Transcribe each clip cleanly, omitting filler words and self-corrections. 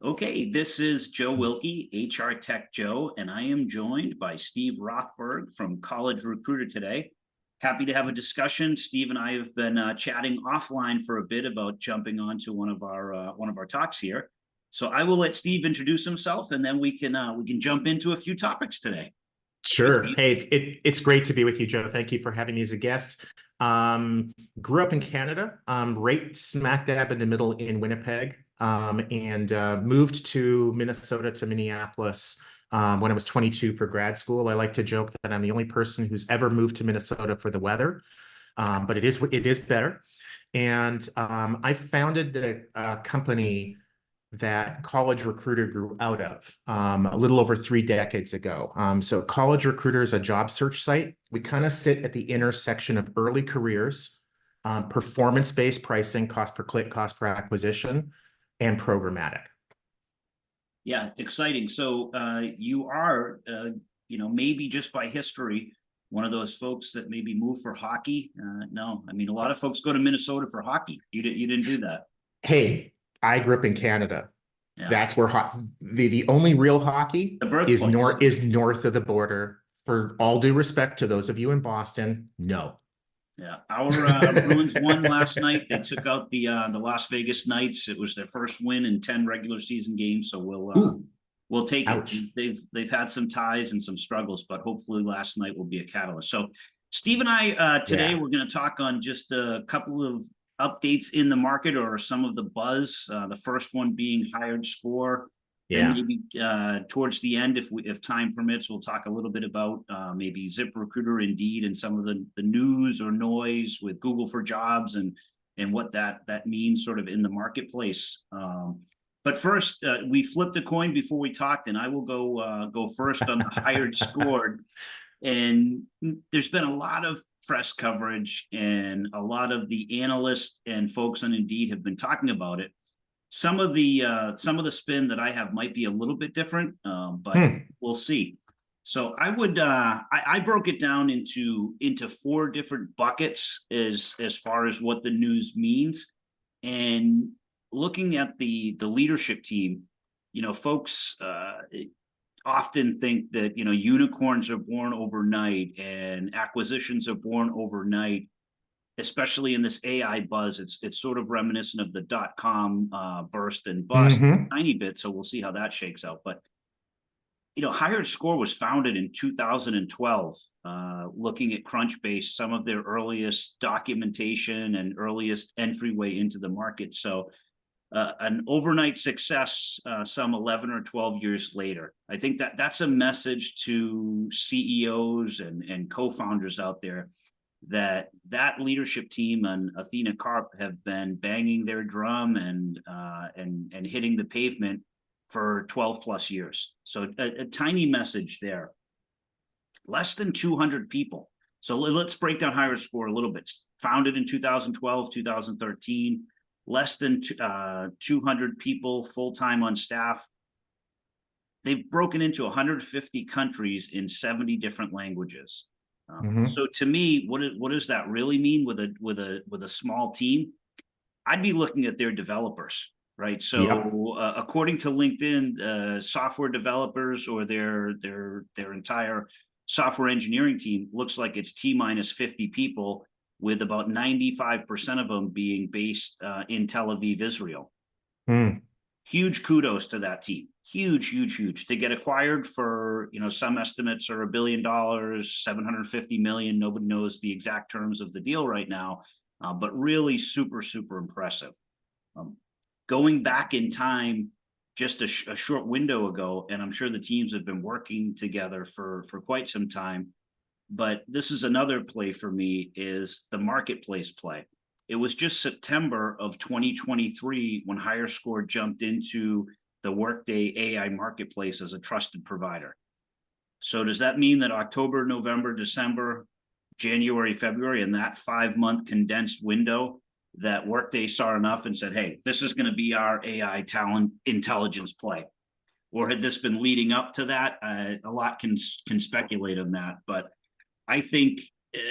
Okay, this is Joe Wilkie, HRTech Joe, and I am joined by Steve Rothberg from College Recruiter today. Happy to have a discussion. Steve and I have been chatting offline for a bit about jumping onto one of our talks here. So I will let Steve introduce himself, and then we can jump into a few topics today. Sure. Hey, it's great to be with you, Joe. Thank you for having me as a guest. Grew up in Canada, right smack dab in the middle in Winnipeg, and moved to Minnesota, to Minneapolis, when I was 22 for grad school. I like to joke that I'm the only person who's ever moved to Minnesota for the weather, but it is better. And I founded the company that College Recruiter grew out of a little over 3 decades ago. So College Recruiter is a job search site. We kind of sit at the intersection of early careers, performance-based pricing, cost per click, cost per acquisition, and programmatic. Yeah, exciting. So you are, maybe just by history, one of those folks that maybe move for hockey. No, I mean, a lot of folks go to Minnesota for hockey. You didn't do that. Hey, I grew up in Canada. Yeah. That's where the only real hockey is north of the border. For all due respect to those of you in Boston, no. Yeah, our Bruins won last night. They took out the Las Vegas Knights. It was their first win in 10 regular season games. So we'll take Ouch. it. They've had some ties and some struggles, but hopefully last night will be a catalyst. So Steve and I today we're going to talk on just a couple of updates in the market or some of the buzz. The first one being HiredScore. Yeah. Then maybe towards the end, if time permits, we'll talk a little bit about maybe ZipRecruiter, Indeed, and some of the news or noise with Google for Jobs and what that means sort of in the marketplace. But first, we flipped a coin before we talked, and I will go first on the HiredScore. And there's been a lot of press coverage, and a lot of the analysts and folks on Indeed have been talking about it. Some of the spin that I have might be a little bit different, but we'll see. So I would I broke it down into 4 different buckets as far as what the news means, and looking at the leadership team, folks often think that unicorns are born overnight and acquisitions are born overnight. Especially in this AI buzz, it's sort of reminiscent of the .com burst and bust a tiny bit. So we'll see how that shakes out. But HiredScore was founded in 2012, looking at Crunchbase, some of their earliest documentation and earliest entryway into the market. So an overnight success some 11 or 12 years later. I think that's a message to CEOs and co-founders out there, that leadership team and Athena Karp have been banging their drum and hitting the pavement for 12 plus years. So a tiny message there. Less than 200 people. So let's break down HiredScore a little bit. Founded in 2012, 2013, less than 200 people full-time on staff. They've broken into 150 countries in 70 different languages. So to me, what does that really mean with a small team? I'd be looking at their developers, right? So according to LinkedIn, software developers or their entire software engineering team looks like it's T minus 50 people, with about 95% of them being based in Tel Aviv, Israel. Huge kudos to that team. Huge to get acquired for, some estimates are $1 billion, 750 million. Nobody knows the exact terms of the deal right now, but really super impressive. Going back in time, just a short window ago, and I'm sure the teams have been working together for quite some time, but this is another play for me, is the marketplace play. It was just September of 2023 when HiredScore jumped into the Workday AI marketplace as a trusted provider. So does that mean that October, November, December, January, February, in that 5-month condensed window, that Workday saw enough and said, hey, this is going to be our AI talent intelligence play? Or had this been leading up to that? A lot can speculate on that, but I think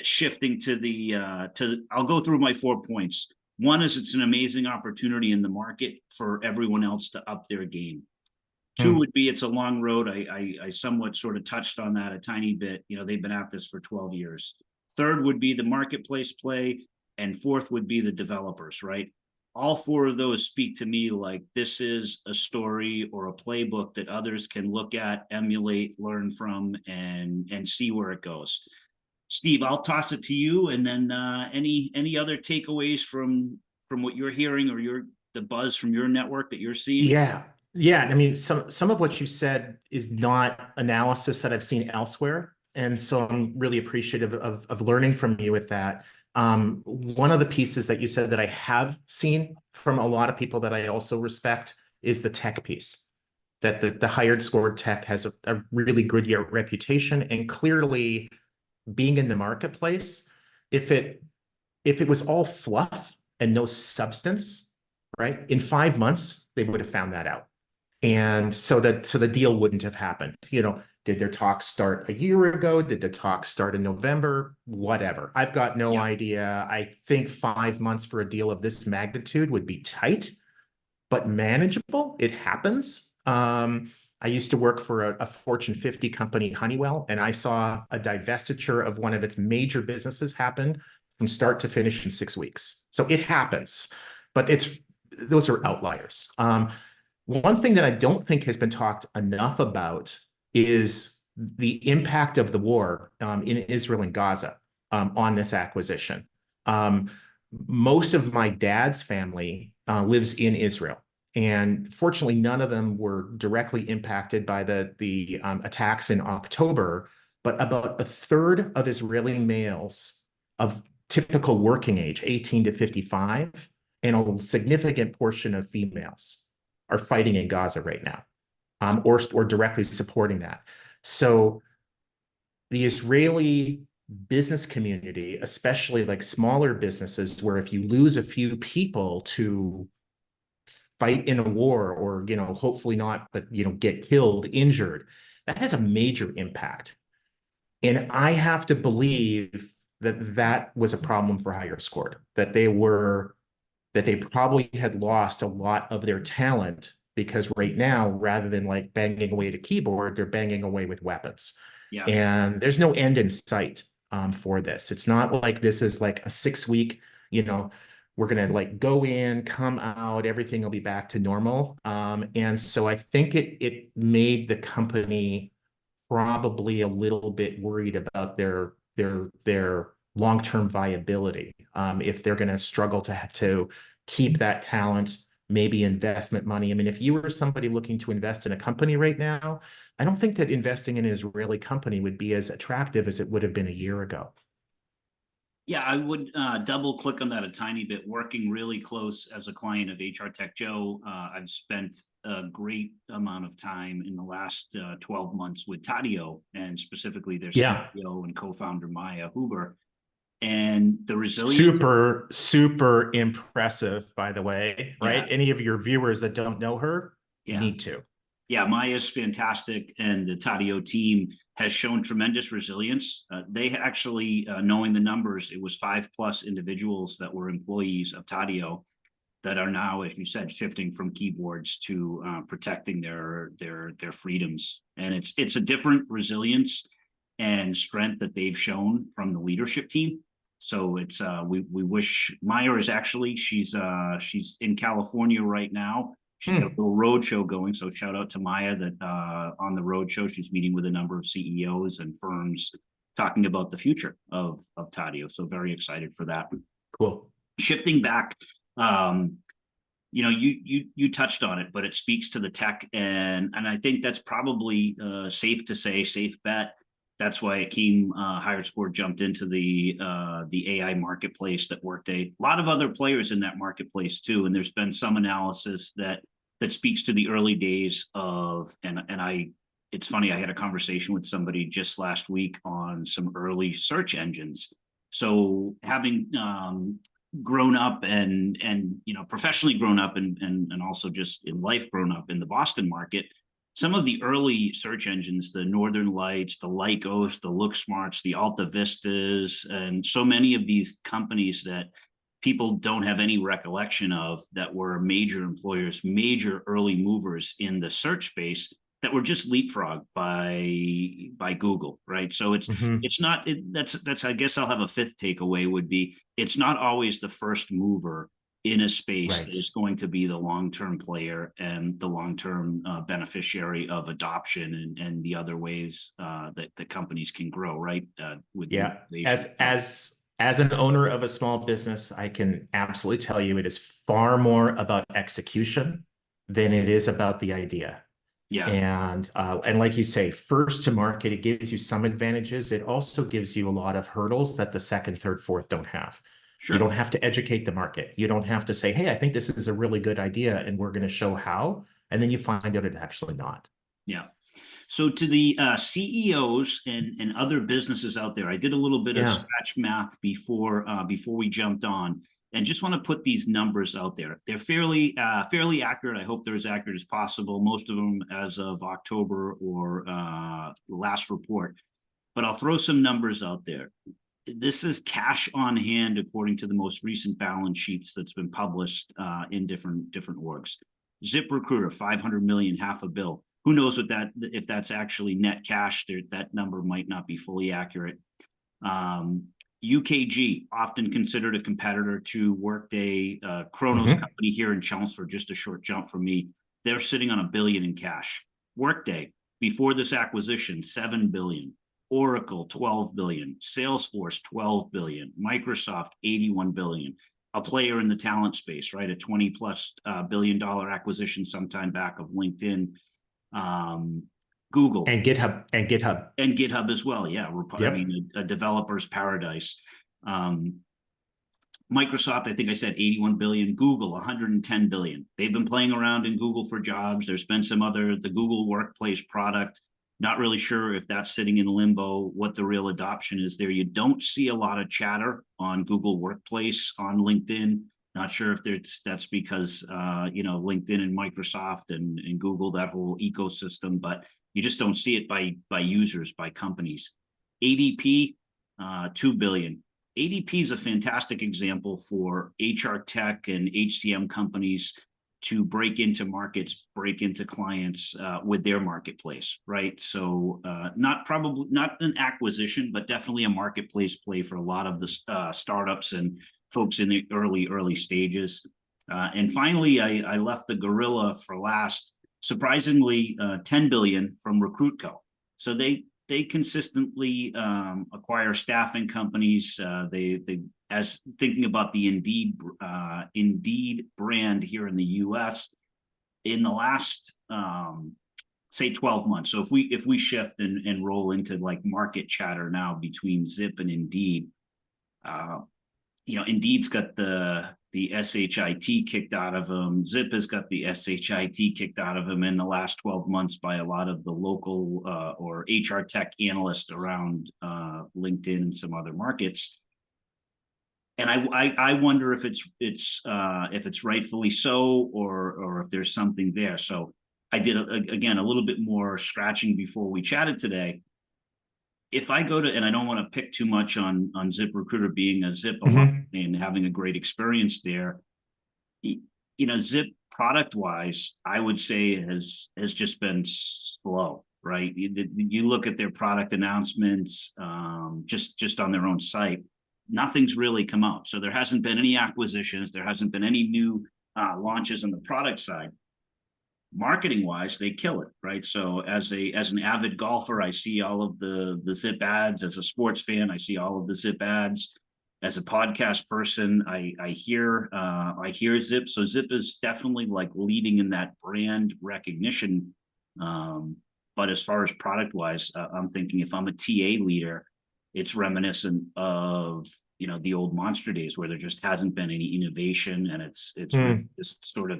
shifting to I'll go through my 4 points. One is it's an amazing opportunity in the market for everyone else to up their game. Two would be it's a long road. I somewhat sort of touched on that a tiny bit. You know, they've been at this for 12 years. Third would be the marketplace play, and fourth would be the developers, right? All four of those speak to me like this is a story or a playbook that others can look at, emulate, learn from, and see where it goes. Steve, I'll toss it to you, and then any other takeaways from what you're hearing or the buzz from your network that you're seeing? Yeah. Yeah. I mean, some of what you said is not analysis that I've seen elsewhere. And so I'm really appreciative of learning from you with that. One of the pieces that you said that I have seen from a lot of people that I also respect is the tech piece. That the HiredScore tech has a really good reputation, and clearly being in the marketplace, if it was all fluff and no substance, right? In 5 months, they would have found that out. And so the deal wouldn't have happened. You know, did their talks start a year ago? Did the talks start in November? Whatever. I've got no idea. I think 5 months for a deal of this magnitude would be tight, but manageable. It happens. I used to work for a Fortune 50 company, Honeywell, and I saw a divestiture of one of its major businesses happen from start to finish in 6 weeks. So it happens, but those are outliers. One thing that I don't think has been talked enough about is the impact of the war in Israel and Gaza on this acquisition. Most of my dad's family lives in Israel. And fortunately, none of them were directly impacted by the attacks in October, but about a third of Israeli males of typical working age, 18 to 55, and a significant portion of females are fighting in Gaza right now, or directly supporting that. So the Israeli business community, especially like smaller businesses, where if you lose a few people to fight in a war, or, you know, hopefully not, but, you know, get killed, injured, that has a major impact. And I have to believe that that was a problem for HiredScore, that they probably had lost a lot of their talent, because right now, rather than like banging away at a keyboard, they're banging away with weapons. Yeah. And there's no end in sight for this. It's not like this is like a 6-week, you know, we're going to like go in, come out, everything will be back to normal. And so I think it made the company probably a little bit worried about their long-term viability. If they're going to struggle to keep that talent, maybe investment money. I mean, if you were somebody looking to invest in a company right now, I don't think that investing in an Israeli company would be as attractive as it would have been a year ago. Yeah, I would double click on that a tiny bit. Working really close as a client of HRTech Joe, I've spent a great amount of time in the last 12 months with Tadio, and specifically their CEO and co-founder Maya Huber. And the resilience. Super impressive, by the way, right? Yeah. Any of your viewers that don't know her, you need to. Yeah, Maya's fantastic, and the Tadio team has shown tremendous resilience. They actually, knowing the numbers, it was 5+ individuals that were employees of Tadio that are now, as you said, shifting from keyboards to protecting their freedoms. And it's a different resilience and strength that they've shown from the leadership team. So it's we wish Maya is actually she's in California right now. She's got a little road show going. So shout out to Maya that on the road show, she's meeting with a number of CEOs and firms talking about the future of Tadio. So very excited for that. Cool. Shifting back, you know, you touched on it, but it speaks to the tech, and I think that's probably safe to say, safe bet. That's why it came. HiredScore jumped into the AI marketplace that Workday. A lot of other players in that marketplace too, and there's been some analysis that speaks to the early days of. And it's funny. I had a conversation with somebody just last week on some early search engines. So having grown up and you know, professionally grown up and also just in life grown up in the Boston market. Some of the early search engines, the Northern Lights, the Lycos, the LookSmarts, the Alta Vistas, and so many of these companies that people don't have any recollection of that were major employers, major early movers in the search space that were just leapfrogged by Google, right? So Mhm. it's not that's I guess I'll have a fifth takeaway would be it's not always the first mover in a space that Right. is going to be the long-term player and the long-term beneficiary of adoption and the other ways that the companies can grow, right? With the Yeah. innovation. So, As an owner of a small business, I can absolutely tell you it is far more about execution than it is about the idea. yeah, And like you say, first to market, it gives you some advantages. It also gives you a lot of hurdles that the second, third, fourth don't have. You sure. don't have to educate the market. You don't have to say, hey, I think this is a really good idea, and we're going to show how. And then you find out it's actually not. Yeah. So to the CEOs and other businesses out there, I did a little bit of Yeah. scratch math before we jumped on, and just want to put these numbers out there. They're fairly accurate. I hope they're as accurate as possible. Most of them as of October or last report. But I'll throw some numbers out there. This is cash on hand according to the most recent balance sheets that's been published in different orgs. ZipRecruiter, 500 million, half a bill. Who knows what that if that's actually net cash? There, that number might not be fully accurate. UKG, often considered a competitor to Workday, Kronos Mhm. company here in Chelmsford, just a short jump from me. They're sitting on $1 billion in cash. Workday, before this acquisition, $7 billion. Oracle, 12 billion. Salesforce, 12 billion. Microsoft, 81 billion. A player in the talent space, right? A 20 plus $billion acquisition sometime back of LinkedIn. Google And GitHub. and GitHub as well. Yeah, I Yep. mean, a developer's paradise. Um, Microsoft, I think I said 81 billion. Google, 110 billion. They've been playing around in Google for Jobs. There's been some other, the Google Workplace product. Not really sure if that's sitting in limbo, what the real adoption is there. You don't see a lot of chatter on Google Workplace on LinkedIn. Not sure if that's because LinkedIn and Microsoft and Google, that whole ecosystem, but you just don't see it by users, by companies. ADP, 2 billion. ADP is a fantastic example for HRTech and HCM companies to break into markets, break into clients with their marketplace, right? So not an acquisition, but definitely a marketplace play for a lot of the startups and folks in the early stages. And finally, I left the gorilla for last. Surprisingly, 10 billion from RecruitCo. So they consistently acquire staffing companies. They as thinking about the Indeed brand here in the U.S. in the last say 12 months. So if we shift and roll into like market chatter now between Zip and Indeed, Indeed's got the SHIT kicked out of them. Zip has got the SHIT kicked out of them in the last 12 months by a lot of the local or HRTech analysts around LinkedIn and some other markets. And I wonder if it's rightfully so or if there's something there. So I did again a little bit more scratching before we chatted today. If I go to, and I don't want to pick too much on ZipRecruiter being a Zip alum Mhm. and having a great experience there, Zip product wise, I would say has just been slow, right? You look at their product announcements, just on their own site, nothing's really come out. So there hasn't been any acquisitions, there hasn't been any new launches on the product side. Marketing wise, they kill it, right? So as an avid golfer, I see all of the Zip ads. As a sports fan, I see all of the Zip ads. As a podcast person, I hear Zip. So Zip is definitely like leading in that brand recognition. But as far as product wise, I'm thinking if I'm a TA leader, it's reminiscent of the old Monster days where there just hasn't been any innovation, and it's really Mm. just sort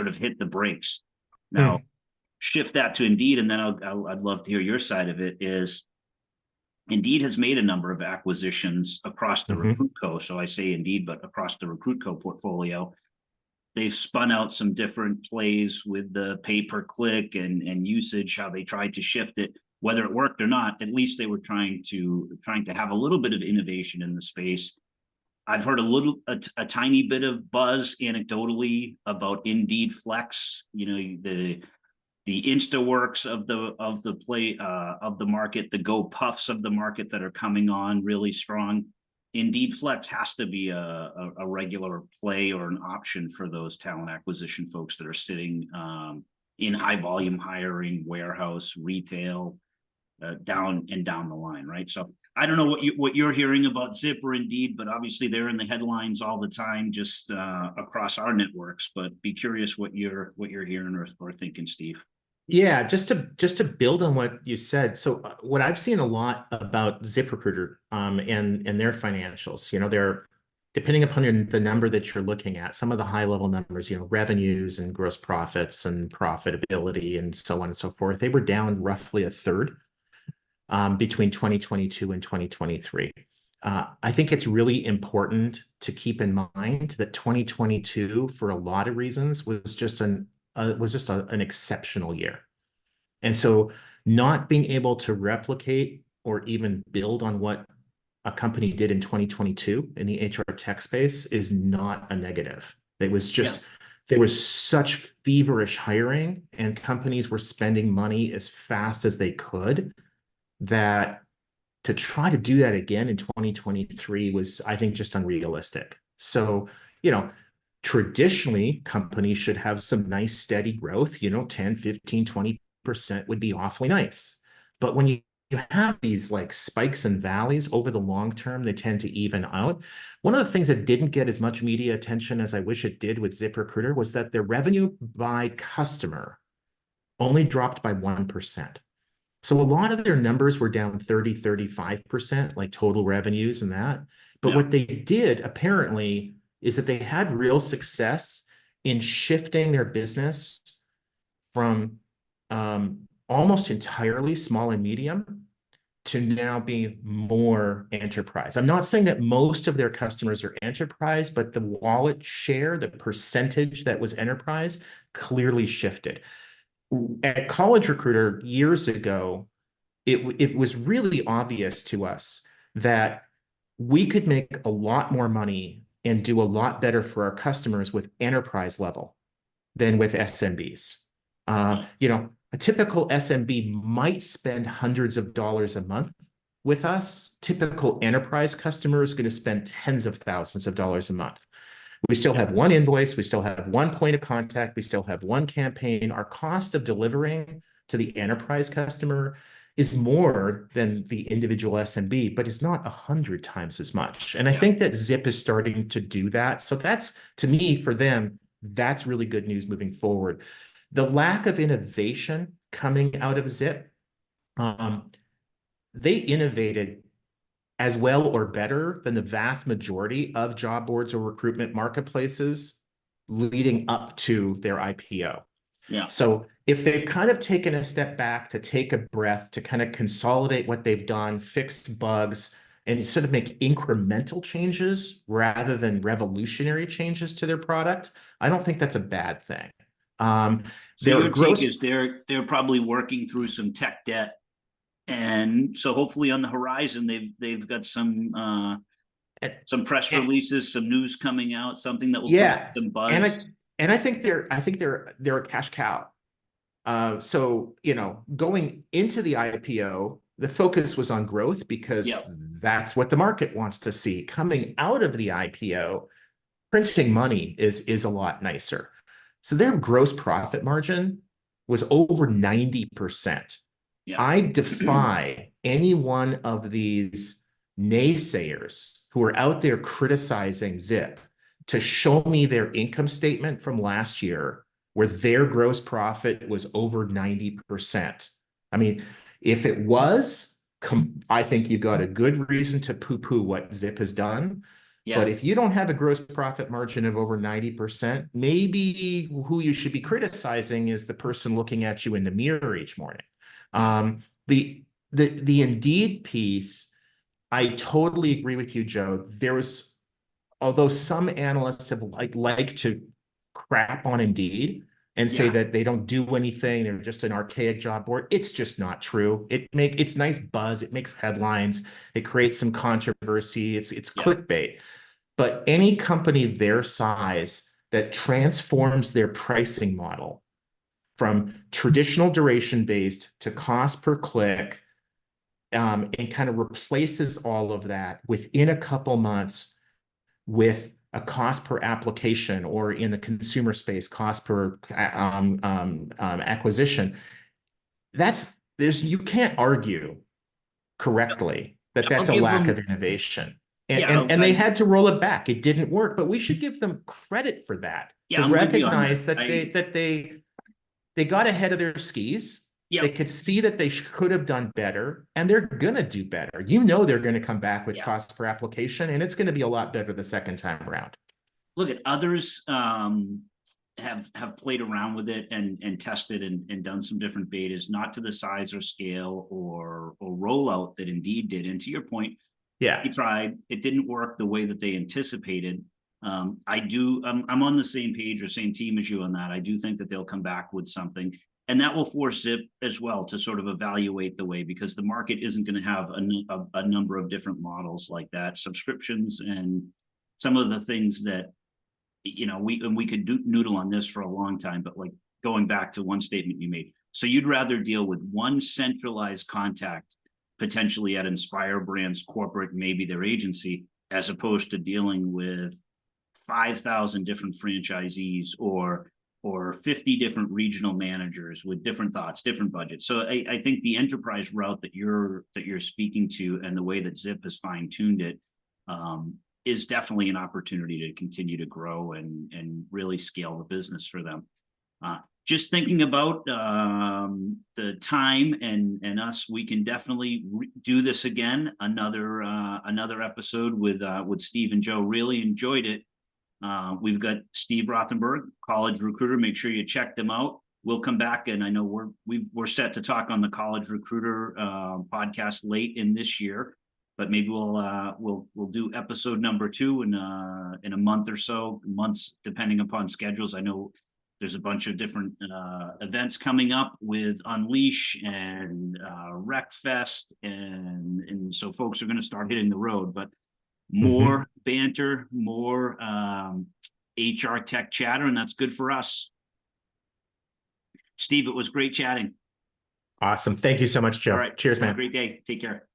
of hit the brakes. Now, Mm. shift that to Indeed, and then I'd love to hear your side of it. Is Indeed has made a number of acquisitions across the Mhm. RecruitCo. So I say Indeed, but across the RecruitCo portfolio, they've spun out some different plays with the pay per click and usage. How they tried to shift it, whether it worked or not. At least they were trying to have a little bit of innovation in the space. I've heard a tiny bit of buzz anecdotally about Indeed Flex, the Instaworks of the market, the Go Puffs of the market that are coming on really strong. Indeed Flex has to be a regular play or an option for those talent acquisition folks that are sitting in high volume hiring, warehouse, retail, down the line, right? So I don't know what you're hearing about Zip or Indeed, but obviously they're in the headlines all the time, just across our networks. But be curious what you're hearing or thinking, Steve. Yeah, just to build on what you said. So what I've seen a lot about ZipRecruiter and their financials, they're depending upon the number that you're looking at, some of the high level numbers, revenues and gross profits and profitability and so on and so forth, they were down roughly a third between 2022 and 2023. I think it's really important to keep in mind that 2022, for a lot of reasons, was just an exceptional year. And so not being able to replicate or even build on what a company did in 2022 in the HR tech space is not a negative. It was just, there was such feverish hiring and companies were spending money as fast as they could, that to try to do that again in 2023 was, I think, just unrealistic. So, traditionally companies should have some nice steady growth, 10, 15, 20% would be awfully nice. But when you have these like spikes and valleys over the long term, they tend to even out. One of the things that didn't get as much media attention as I wish it did with ZipRecruiter was that their revenue by customer only dropped by 1%. So a lot of their numbers were down 30, 35%, like total revenues and that. But what they did apparently is that they had real success in shifting their business from almost entirely small and medium to now be more enterprise. I'm not saying that most of their customers are enterprise, but the wallet share, the percentage that was enterprise, clearly shifted. At College Recruiter years ago, it was really obvious to us that we could make a lot more money and do a lot better for our customers with enterprise level than with SMBs. A typical SMB might spend hundreds of dollars a month with us. Typical enterprise customer is going to spend tens of thousands of dollars a month. We still have one invoice. We still have one point of contact. We still have one campaign. Our cost of delivering to the enterprise customer is more than the individual SMB, but it's not 100 times as much. And I think that Zip is starting to do that. So that's, to me, for them, that's really good news moving forward. The lack of innovation coming out of Zip, they innovated as well or better than the vast majority of job boards or recruitment marketplaces leading up to their IPO. So if they've kind of taken a step back to take a breath, to kind of consolidate what they've done, fix bugs, and sort of make incremental changes rather than revolutionary changes to their product, I don't think that's a bad thing. So your take is they're probably working through some tech debt, and so hopefully on the horizon they've got some press releases, some news coming out, something that will create some buzz. And I think they're a cash cow. So going into the IPO, the focus was on growth because that's what the market wants to see. Coming out of the IPO, printing money is a lot nicer. So their gross profit margin was over 90%. I defy any one of these naysayers who are out there criticizing Zip to show me their income statement from last year where their gross profit was over 90%. I mean, if it was, I think you've got a good reason to poo-poo what Zip has done. But if you don't have a gross profit margin of over 90%, maybe who you should be criticizing is the person looking at you in the mirror each morning. The Indeed piece, I totally agree with you, Joe. Although some analysts have like to crap on Indeed and say that they don't do anything, they're just an archaic job board. It's just not true. It's nice buzz, it makes headlines, it creates some controversy, it's clickbait. but any company their size that transforms their pricing model from traditional duration-based to cost per click, and kind of replaces all of that within a couple months with a cost per application, or in the consumer space, cost per acquisition. You can't argue correctly that I'll that's a give lack them, of innovation. And, yeah, and they had to roll it back. It didn't work, but we should give them credit for that, yeah, to I'm with you on recognize that. that they got ahead of their skis. Yeah, They could see that they could have done better, and they're gonna do better. You know, they're going to come back with yeah. cost per application, and it's going to be a lot better the second time around. Look at others have played around with it and tested and done some different betas, not to the size or scale or rollout that Indeed did. And to your point, Yeah, he tried, it didn't work the way that they anticipated. I'm on the same page or same team as you on that. I do think that they'll come back with something, and that will force Zip as well to sort of evaluate the way, because the market isn't going to have a number of different models like that, subscriptions and some of the things that, you know, we could noodle on this for a long time, but like going back to one statement you made. So you'd rather deal with one centralized contact potentially at Inspire Brands corporate, maybe their agency, as opposed to dealing with 5,000 different franchisees or 50 different regional managers with different thoughts, different budgets. So I think the enterprise route that you're speaking to, and the way that Zip has fine-tuned it, is definitely an opportunity to continue to grow and really scale the business for them. Just thinking about the time and us, we can definitely do this again. Another episode with Steve and Joe. Really enjoyed it. We've got Steve Rothberg, College Recruiter. Make sure you check them out. We'll come back, and I know we're set to talk on the College Recruiter podcast late in this year, but maybe we'll do episode number 2 in a month or so, months depending upon schedules. I know there's a bunch of different events coming up with Unleash and RecFest, and so folks are going to start hitting the road. But more banter, more HR tech chatter, and that's good for us. Steve, it was great chatting. Awesome. Thank you so much, Joe. All right. Cheers, man. Have a great day. Take care.